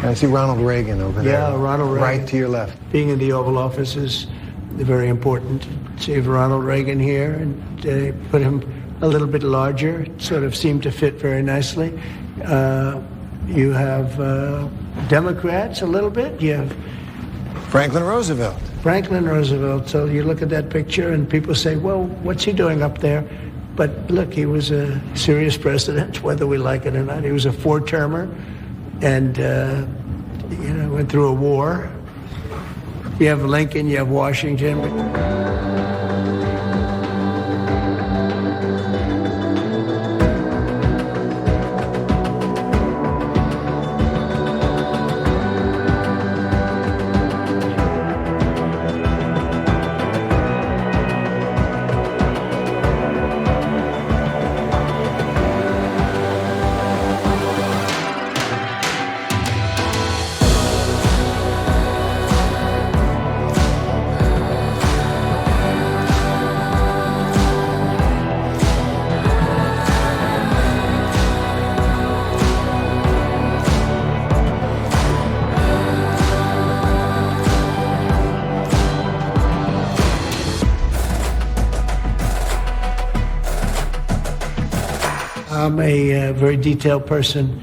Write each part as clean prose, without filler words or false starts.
I see Ronald Reagan over there. Yeah, Ronald Reagan. Right to your left. Being in the Oval Office is very important. See Ronald Reagan here, and put him a little bit larger. It sort of seemed to fit very nicely. You have Democrats a little bit. You have Franklin Roosevelt. So you look at that picture and people say, well, what's he doing up there? But look, he was a serious president, whether we like it or not. He was a four-termer and, went through a war. You have Lincoln, you have Washington. I'm a very detailed person.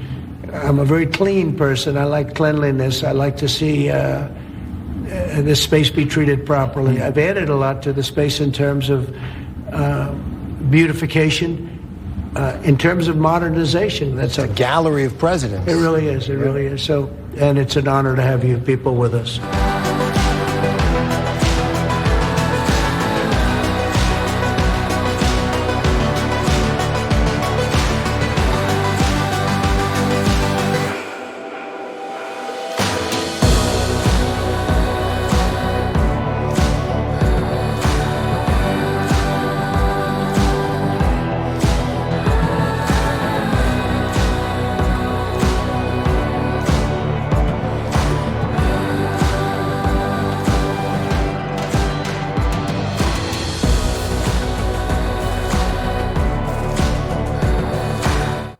I'm a very clean person. I like cleanliness. I like to see this space be treated properly. I've added a lot to the space in terms of beautification, in terms of modernization. That's a gallery of presidents. It really is. It really is. So, and it's an honor to have you people with us.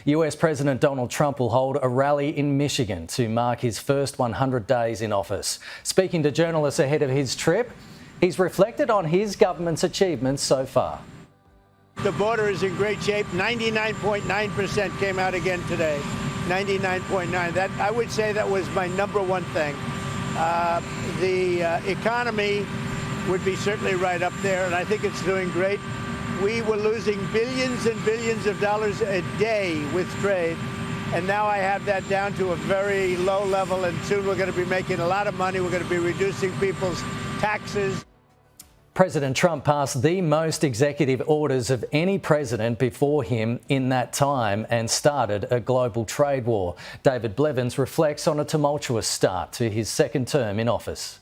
US President Donald Trump will hold a rally in Michigan to mark his first 100 days in office. Speaking to journalists ahead of his trip, he's reflected on his government's achievements so far. The border is in great shape. 99.9% came out again today. 99.9. That, I would say, that was my number one thing. The economy would be certainly right up there, and I think it's doing great. We were losing billions and billions of dollars a day with trade, and now I have that down to a very low level, and soon we're going to be making a lot of money. We're going to be reducing people's taxes. President Trump passed the most executive orders of any president before him in that time and started a global trade war. David Blevins reflects on a tumultuous start to his second term in office.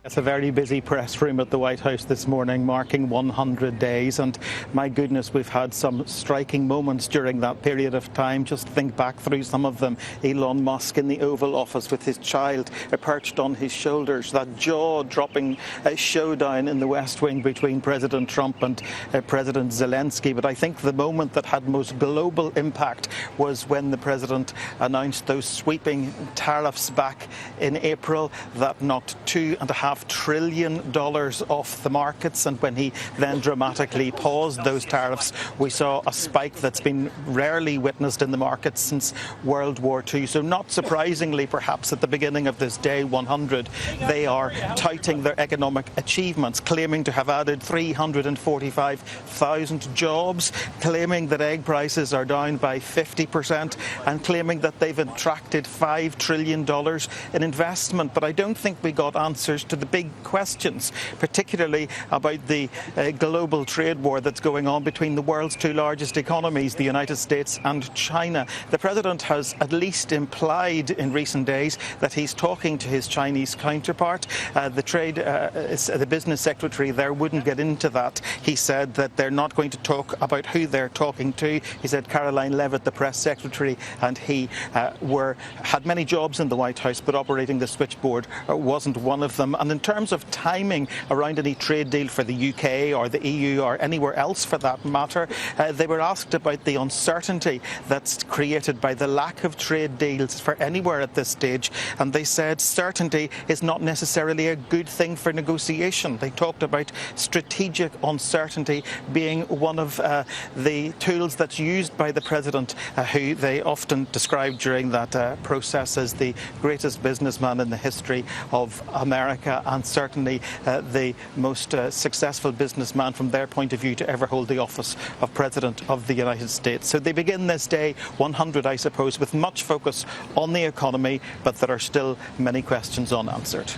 It's a very busy press room at the White House this morning, marking 100 days. And my goodness, we've had some striking moments during that period of time. Just think back through some of them. Elon Musk in the Oval Office with his child perched on his shoulders. That jaw-dropping showdown in the West Wing between President Trump and President Zelensky. But I think the moment that had most global impact was when the president announced those sweeping tariffs back in April that knocked $2.5 trillion off the markets, and when he then dramatically paused those tariffs, we saw a spike that's been rarely witnessed in the markets since World War II. So not surprisingly, perhaps at the beginning of this day 100, they are touting their economic achievements, claiming to have added 345,000 jobs, claiming that egg prices are down by 50%, and claiming that they've attracted $5 trillion in investment. But I don't think we got answers to the big questions, particularly about the global trade war that's going on between the world's two largest economies, the United States and China. The president has at least implied in recent days that he's talking to his Chinese counterpart. The business secretary there wouldn't get into that. He said that they're not going to talk about who they're talking to. He said Caroline Leavitt, the press secretary, and he had many jobs in the White House, but operating the switchboard wasn't one of them. And And in terms of timing around any trade deal for the UK or the EU or anywhere else for that matter, they were asked about the uncertainty that's created by the lack of trade deals for anywhere at this stage, and they said certainty is not necessarily a good thing for negotiation. They talked about strategic uncertainty being one of the tools that's used by the president, who they often described during that process as the greatest businessman in the history of America, and certainly the most successful businessman from their point of view to ever hold the office of President of the United States. So they begin this day 100, I suppose, with much focus on the economy, but there are still many questions unanswered.